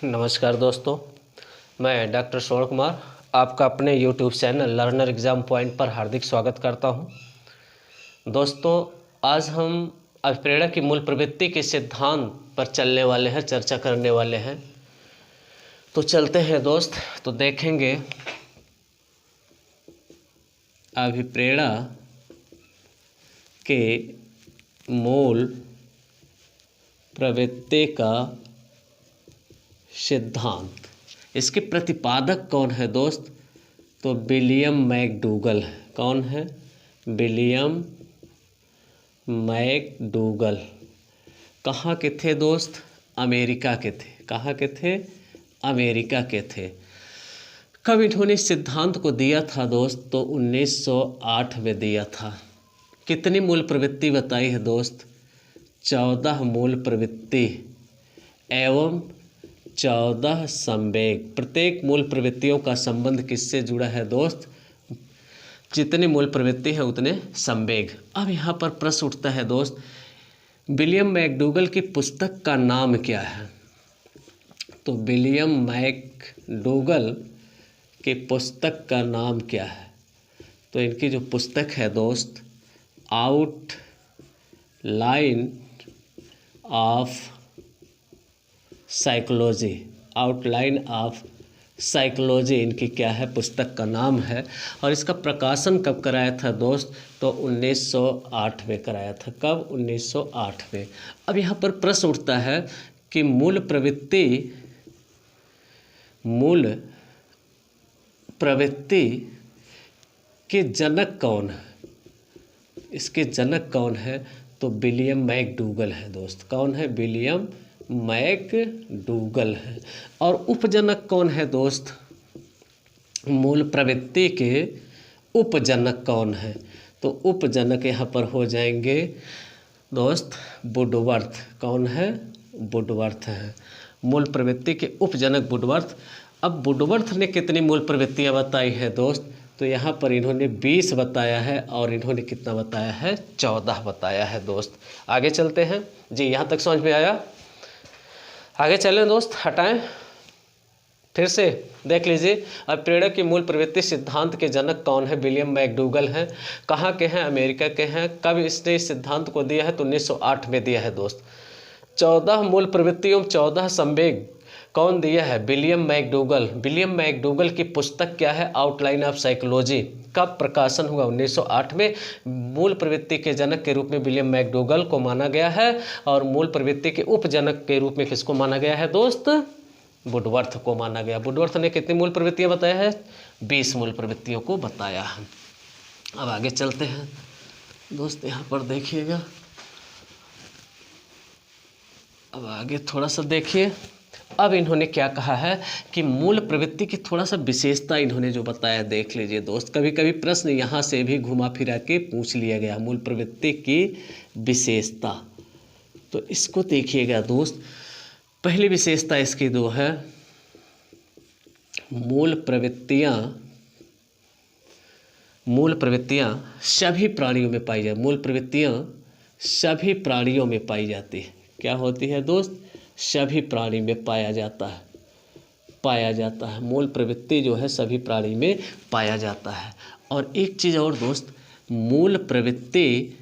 नमस्कार दोस्तों, मैं डॉक्टर श्रवण कुमार आपका अपने YouTube channel learner exam point पर हार्दिक स्वागत करता हूं। दोस्तों, आज हम अभिप्रेरणा की मूल प्रवृत्ति के सिद्धांत पर चलने वाले हैं, चर्चा करने वाले हैं। तो चलते हैं दोस्त, तो देखेंगे अभिप्रेरणा के मूल प्रवृत्ति का सिद्धांत। इसके प्रतिपादक कौन है दोस्त? तो विलियम मैकडूगल है। कौन है? William McDougall. कहाँ के थे दोस्त? अमेरिका के थे। कहाँ के थे? अमेरिका के थे। कब इन्होंने इस सिद्धांत को दिया था दोस्त? तो 1908 में दिया था। कितनी मूल प्रवृत्ति बताई है दोस्त? 14 मूल प्रवृत्ति एवं 14 संवेग। प्रत्येक मूल प्रवृत्तियों का संबंध किससे जुड़ा है दोस्त? जितनी मूल प्रवृत्ति है उतने संवेग। अब यहाँ पर प्रश्न उठता है दोस्त, विलियम मैकडूगल की पुस्तक का नाम क्या है? तो विलियम मैकडूगल की पुस्तक का नाम क्या है? तो इनकी जो पुस्तक है दोस्त, outline of psychology. Outline of psychology इनकी क्या है? पुस्तक का नाम है। और इसका प्रकाशन कब कराया था दोस्त? तो 1908 में कराया था। कब? 1908 में। अब यहाँ पर प्रश्न उठता है कि मूल प्रवृत्ति के जनक कौन है? इसके जनक कौन है? तो विलियम मैकडूगल है दोस्त। कौन है? विलियम मैकडूगल है। और उपजनक कौन है दोस्त? मूल प्रवृत्ति के उपजनक कौन है? तो उपजनक यहाँ पर हो जाएंगे दोस्त वुडवर्थ। कौन है? वुडवर्थ है। मूल प्रवृत्ति के उपजनक वुडवर्थ। अब वुडवर्थ ने कितनी मूल प्रवृत्तियाँ बताई है दोस्त? तो यहाँ पर इन्होंने 20 बताया है और इन्होंने कितना बताया है? 14 बताया है दोस्त। आगे चलते हैं जी। यहाँ तक समझ में आया? आगे चलें दोस्त, हटाएं, फिर से देख लीजिए। अब प्रेरणा की मूल प्रवृत्ति सिद्धांत के जनक कौन है? विलियम मैकडूगल हैं। कहाँ के हैं? अमेरिका के हैं। कब इसने इस सिद्धांत को दिया है? तो 1908 में दिया है दोस्त। 14 मूल प्रवृत्तियों 14 संवेग कौन दिया है? William McDougall. विलियम मैकडूगल की पुस्तक क्या है? Outline of psychology. कब प्रकाशन हुआ? 1908 में। मूल प्रवृत्ति के जनक के रूप में विलियम मैकडूगल को माना गया है और मूल प्रवृत्ति के उपजनक के रूप में किसको माना गया है दोस्त? वुडवर्थ को माना गया। वुडवर्थ ने कितनी मूल प्रवृत्तियां बताया है? 20 मूल प्रवृत्तियों को बताया है। अब आगे चलते हैं दोस्त, यहाँ पर देखिएगा। अब आगे थोड़ा सा देखिए। अब इन्होंने क्या कहा है कि मूल प्रवृत्ति की थोड़ा सा विशेषता इन्होंने जो बताया, देख लीजिए दोस्त। कभी कभी प्रश्न यहाँ से भी घुमा फिरा के पूछ लिया गया, मूल प्रवृत्ति की विशेषता। तो इसको देखिएगा दोस्त। पहली विशेषता इसकी दो है, मूल प्रवृत्तियाँ सभी प्राणियों में पाई जाती। मूल प्रवृत्तियाँ सभी प्राणियों में पाई जाती है। क्या होती है दोस्त? सभी प्राणी में पाया जाता है। मूल प्रवृत्ति जो है सभी प्राणी में पाया जाता है। और एक चीज़ और दोस्त, मूल प्रवृत्ति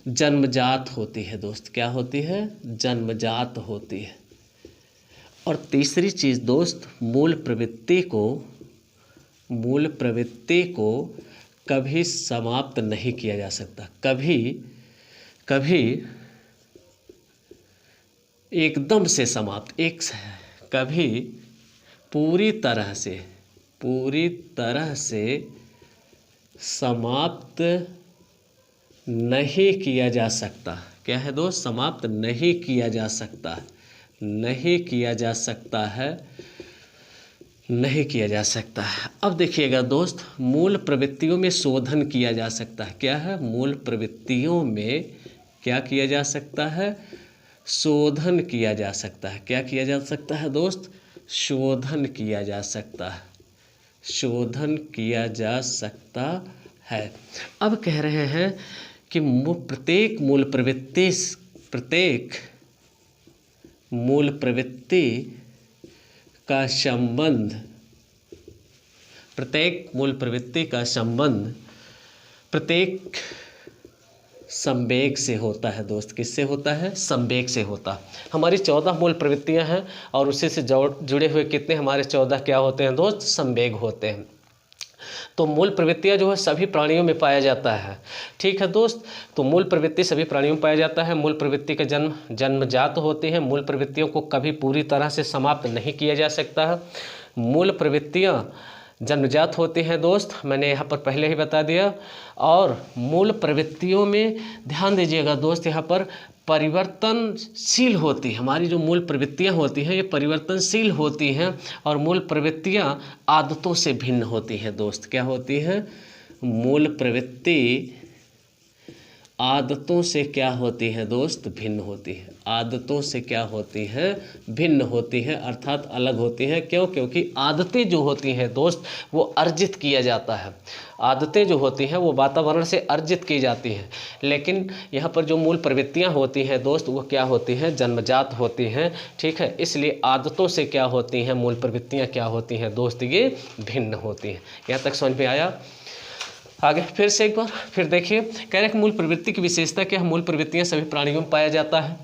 जन्मजात होती है दोस्त। क्या होती है? जन्मजात होती है। और तीसरी चीज़ दोस्त, मूल प्रवृत्ति को कभी समाप्त नहीं किया जा सकता। कभी एकदम से समाप्त, कभी पूरी तरह से समाप्त नहीं किया जा सकता। क्या है दोस्त? समाप्त नहीं किया जा सकता है। अब देखिएगा दोस्त, मूल प्रवृत्तियों में शोधन किया जा सकता है। क्या है? मूल प्रवृत्तियों में क्या किया जा सकता है? शोधन किया जा सकता है। क्या किया जा सकता है दोस्त? शोधन किया जा सकता है। अब कह रहे हैं कि प्रत्येक मूल प्रवृत्ति का संबंध, प्रत्येक मूल प्रवृत्ति का संबंध प्रत्येक संवेग से होता है दोस्त। किससे होता है? संवेग से होता है। हमारी 14 मूल प्रवृत्तियां हैं और उसी से जुड़े हुए कितने हमारे 14 क्या होते हैं दोस्त? संवेग होते हैं। तो मूल प्रवृत्तियां जो है सभी प्राणियों में पाया जाता है। ठीक है दोस्त, तो मूल प्रवृत्ति सभी प्राणियों में पाया जाता है। मूल प्रवृत्ति का जन्मजात होती है। मूल प्रवृत्तियों को कभी पूरी तरह से समाप्त नहीं किया जा सकता है। मूल प्रवृत्तियां जन्मजात होती हैं दोस्त, मैंने यहाँ पर पहले ही बता दिया। और मूल प्रवृत्तियों में ध्यान दीजिएगा दोस्त, यहाँ पर परिवर्तनशील होती है। हमारी जो मूल प्रवृत्तियाँ होती हैं ये परिवर्तनशील होती हैं और मूल प्रवृत्तियाँ आदतों से भिन्न होती हैं दोस्त। क्या होती हैं? मूल प्रवृत्ति आदतों से क्या होती है दोस्त? भिन्न होती है। आदतों से क्या होती है? भिन्न होती है, अर्थात अलग होती है। क्यों? क्योंकि आदतें जो होती हैं दोस्त वो अर्जित किया जाता है। आदतें जो होती हैं वो वातावरण से अर्जित की जाती हैं, लेकिन यहाँ पर जो मूल प्रवृत्तियाँ होती हैं दोस्त वो क्या होती हैं? जन्मजात होती हैं। ठीक है, इसलिए आदतों से क्या होती हैं? मूल प्रवृत्तियाँ क्या होती हैं दोस्त? ये भिन्न होती हैं। यहाँ तक समझ में आया? आगे फिर से एक बार फिर देखिए, कह रहे हैं कि मूल प्रवृत्ति की विशेषता क्या है? मूल प्रवृत्तियां सभी प्राणियों में पाया जाता है।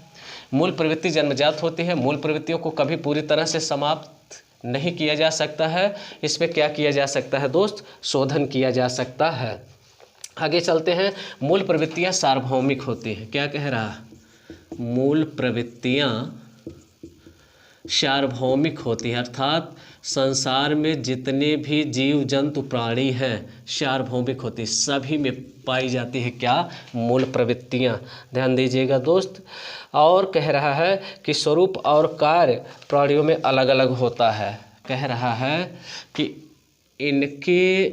मूल प्रवृत्ति जन्मजात होती है। मूल प्रवृत्तियों को कभी पूरी तरह से समाप्त नहीं किया जा सकता है। इसमें क्या किया जा सकता है दोस्त? शोधन किया जा सकता है। आगे चलते हैं। मूल प्रवृत्तियां सार्वभौमिक होती हैं। क्या कह रहा है? मूल प्रवृत्तियां सार्वभौमिक होती है, अर्थात संसार में जितने भी जीव जंतु प्राणी हैं सार्वभौमिक होती है, सभी में पाई जाती है क्या? मूल प्रवृत्तियां। ध्यान दीजिएगा दोस्त। और कह रहा है कि स्वरूप और कार्य प्राणियों में अलग अलग होता है। कह रहा है कि इनके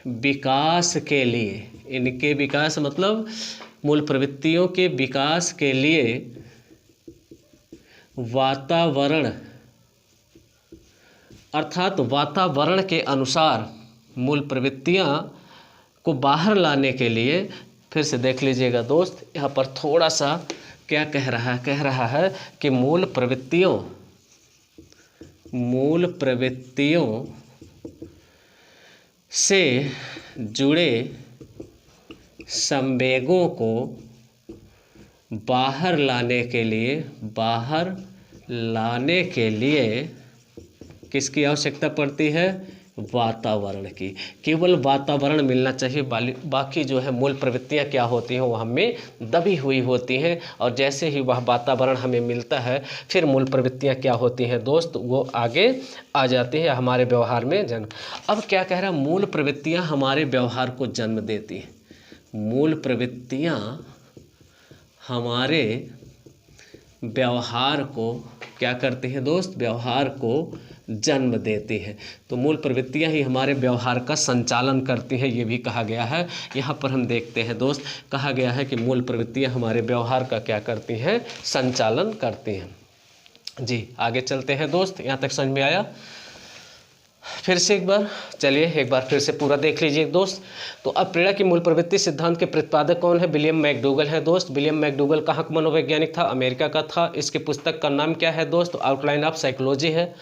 विकास के लिए, इनके विकास मतलब मूल प्रवृत्तियों के विकास के लिए वातावरण, अर्थात वातावरण के अनुसार मूल प्रवृत्तियां को बाहर लाने के लिए, फिर से देख लीजिएगा दोस्त, यहाँ पर थोड़ा सा क्या कह रहा है? कह रहा है कि मूल प्रवृत्तियों से जुड़े संवेगों को बाहर लाने के लिए किसकी आवश्यकता पड़ती है? वातावरण की। केवल वातावरण मिलना चाहिए, बाकी जो है मूल प्रवृत्तियां क्या होती हैं वो हमें दबी हुई होती हैं। और जैसे ही वह वातावरण हमें मिलता है फिर मूल प्रवृत्तियां क्या होती हैं दोस्त? वो आगे आ जाती है, हमारे व्यवहार में जन्म। अब क्या कह रहा है? मूल प्रवृत्तियां हमारे व्यवहार को जन्म देती हैं। मूल प्रवृत्तियां हमारे व्यवहार को क्या करती हैं दोस्त? व्यवहार को जन्म देती है। तो मूल प्रवृत्तियां ही हमारे व्यवहार का संचालन करती हैं, ये भी कहा गया है। यहाँ पर हम देखते हैं दोस्त, कहा गया है कि मूल प्रवृत्तियां हमारे व्यवहार का क्या करती हैं? संचालन करती हैं। जी आगे चलते हैं दोस्त, यहाँ तक समझ में आया? फिर से एक बार चलिए एक बार फिर से पूरा देख लीजिए दोस्त। तो अब प्रेरणा की मूल प्रवृत्ति सिद्धांत के प्रतिपादक कौन है? विलियम मैकडूगल है दोस्त। विलियम मैकडूगल कहाँ का मनोवैज्ञानिक था? अमेरिका का था। इसकी पुस्तक का नाम क्या है दोस्त? आउटलाइन ऑफ साइकोलॉजी है।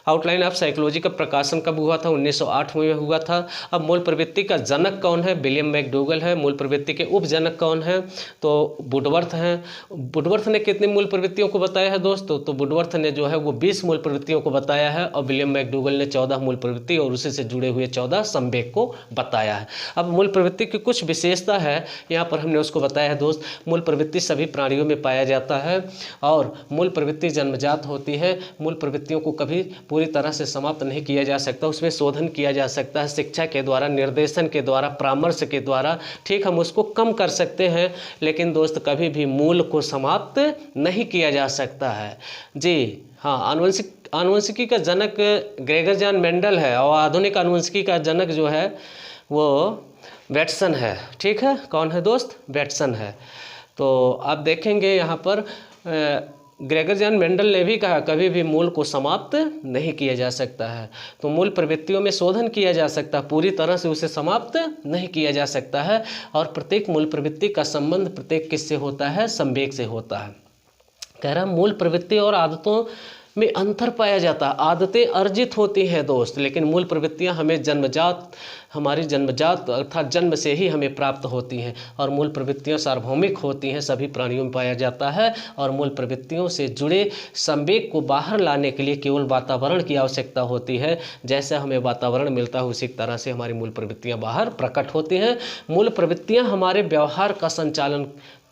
आउटलाइन ऑफ साइकोलॉजी का प्रकाशन कब हुआ था? 1908 में हुआ था। अब मूल प्रवृत्ति का जनक कौन है? विलियम मैकडूगल है। मूल प्रवृत्ति के उपजनक कौन है? तो वुडवर्थ हैं। वुडवर्थ ने कितनी मूल प्रवृत्तियों को बताया है दोस्तों? तो वुडवर्थ ने जो है वो 20 मूल प्रवृत्तियों को बताया है और विलियम मैकडूगल ने 14 मूल प्रवृत्ति और उसी से जुड़े हुए 14 संवेग को बताया है। अब मूल प्रवृत्ति की कुछ विशेषता है, यहाँ पर हमने उसको बताया है दोस्त। मूल प्रवृत्ति सभी प्राणियों में पाया जाता है और मूल प्रवृत्ति जन्मजात होती है। मूल प्रवृत्तियों को कभी पूरी तरह से समाप्त नहीं किया जा सकता, उसमें शोधन किया जा सकता है, शिक्षा के द्वारा, निर्देशन के द्वारा, परामर्श के द्वारा। ठीक, हम उसको कम कर सकते हैं, लेकिन दोस्त कभी भी मूल को समाप्त नहीं किया जा सकता है। जी हाँ, आनुवंशिकी का जनक ग्रेगर जॉन मेंडल है और आधुनिक आनुवंशिकी का जनक जो है वो वैटसन है। ठीक है, कौन है दोस्त? वैटसन है। तो आप देखेंगे यहाँ पर ग्रेगर जॉन मेंडल ने भी कहा कभी भी मूल को समाप्त नहीं किया जा सकता है। तो मूल प्रवृत्तियों में शोधन किया जा सकता है, पूरी तरह से उसे समाप्त नहीं किया जा सकता है। और प्रत्येक मूल प्रवृत्ति का संबंध प्रत्येक किससे होता है? संवेग से होता है। कह रहा मूल प्रवृत्ति और आदतों में अंतर पाया जाता है। आदतें अर्जित होती हैं दोस्त, लेकिन मूल प्रवृत्तियां हमें हमारी जन्मजात अर्थात जन्म से ही हमें प्राप्त होती हैं। और मूल प्रवृत्तियां सार्वभौमिक होती हैं, सभी प्राणियों में पाया जाता है। और मूल प्रवृत्तियों से जुड़े संवेग को बाहर लाने के लिए केवल वातावरण की आवश्यकता होती है। जैसे हमें वातावरण मिलता है उसी तरह से हमारी मूल प्रवृत्तियां बाहर प्रकट होती हैं। मूल प्रवृत्तियां हमारे व्यवहार का संचालन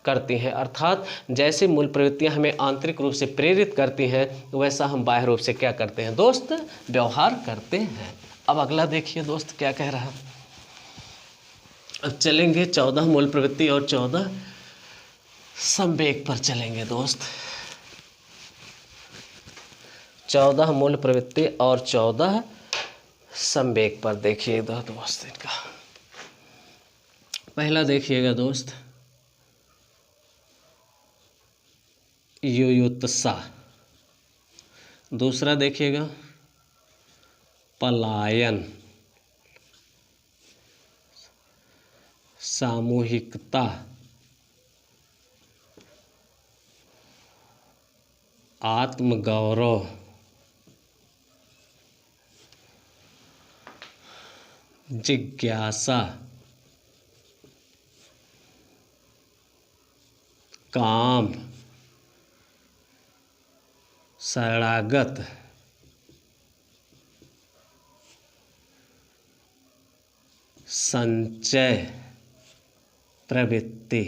करती हैं, अर्थात जैसे मूल प्रवृत्तियां हमें आंतरिक रूप से प्रेरित करती हैं, वैसा हम बाह्य रूप से क्या करते हैं दोस्त, व्यवहार करते हैं। अब अगला देखिए दोस्त क्या कह रहा है। अब चलेंगे 14 मूल प्रवृत्ति और 14 संवेग पर चलेंगे दोस्त। 14 मूल प्रवृत्ति और 14 संवेग पर देखिए दोस्त। इनका पहला देखिएगा दोस्त, युयुत्सा। दूसरा देखिएगा पलायन, सामूहिकता, आत्मगौरव, जिज्ञासा, काम, शरणागत, संचय प्रवृत्ति,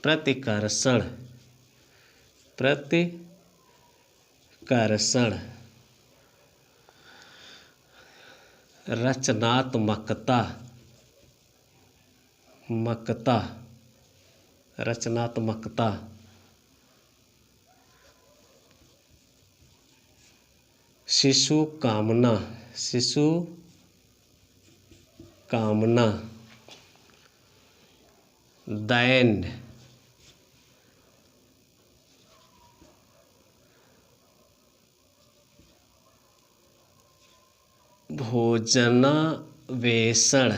प्रतिकर्षण, रचनात्मकता, शिशु कामना, दैन्य, भोजनावेशण,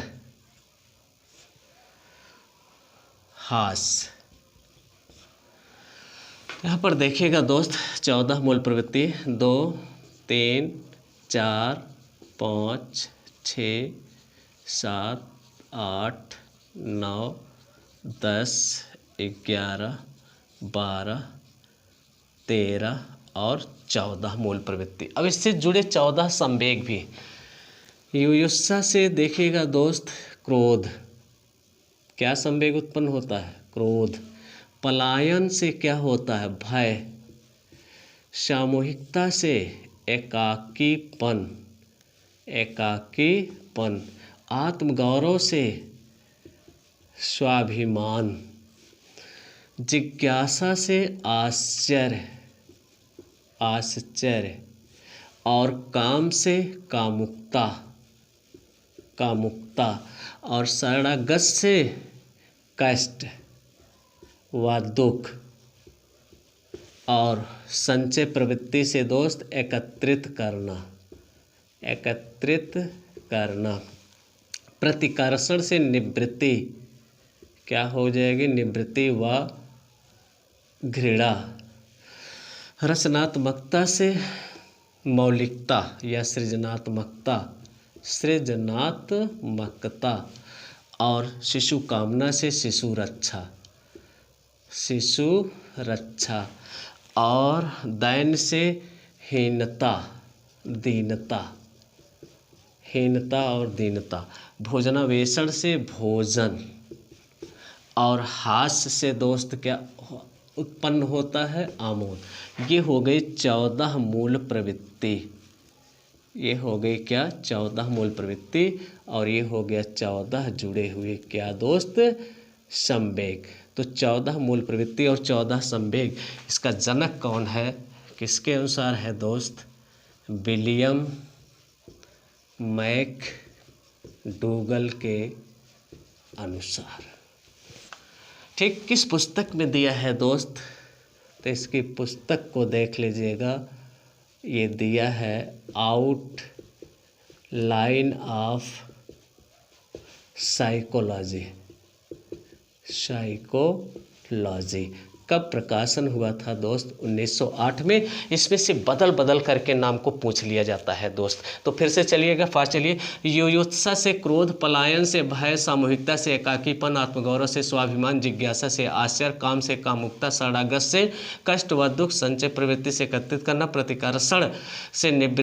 हास्य। यहाँ पर देखिएगा दोस्त 14 मूल प्रवृत्ति 2, 3, 4, 5, 6, 7, 8, 9, 10, 11, 12, 13 और 14 मूल प्रवृत्ति। अब इससे जुड़े 14 संवेग भी। युयुत्सा से देखिएगा दोस्त क्रोध, क्या संवेग उत्पन्न होता है, क्रोध। पलायन से क्या होता है, भय। सामूहिकता से एकाकीपन। आत्मगौरव से स्वाभिमान। जिज्ञासा से आश्चर्य। और काम से कामुकता। और शरणागत से कष्ट व दुख। और संचय प्रवृत्ति से दोस्त एकत्रित करना। प्रतिकर्षण से निवृत्ति, क्या हो जाएगी, निवृत्ति व घृणा। रचनात्मकता से मौलिकता या सृजनात्मकता। और शिशु कामना से शिशु रक्षा। और दैन्य से हीनता और दीनता। भोजनावेशण से भोजन। और हास्य से दोस्त क्या उत्पन्न होता है, आमोद। ये हो गई 14 मूल प्रवृत्ति। ये हो गई क्या, 14 मूल प्रवृत्ति। और ये हो गया 14 जुड़े हुए क्या दोस्त, संवेग। तो 14 मूल प्रवृत्ति और 14 संवेग, इसका जनक कौन है, किसके अनुसार है दोस्त, विलियम मैकडूगल के अनुसार। ठीक, किस पुस्तक में दिया है दोस्त, तो इसकी पुस्तक को देख लीजिएगा। ये दिया है आउटलाइन ऑफ साइकोलॉजी लॉजी। कब प्रकाशन हुआ था दोस्त? 1908 में। इसमें से बदल बदल करके नाम को पूछ लिया जाता है दोस्त। तो फिर से चलिएगा, फास्ट चलिए। युयुत्सा से क्रोध, पलायन से भय, सामूहिकता से एकाकीपन, आत्मगौरव से स्वाभिमान, जिज्ञासा से आश्चर्य, काम से कामुकता, शरणागत से कष्ट व दुख, संचय प्रवृत्ति से एकत्रित करना, प्रतिकर्षण से निवृत्ति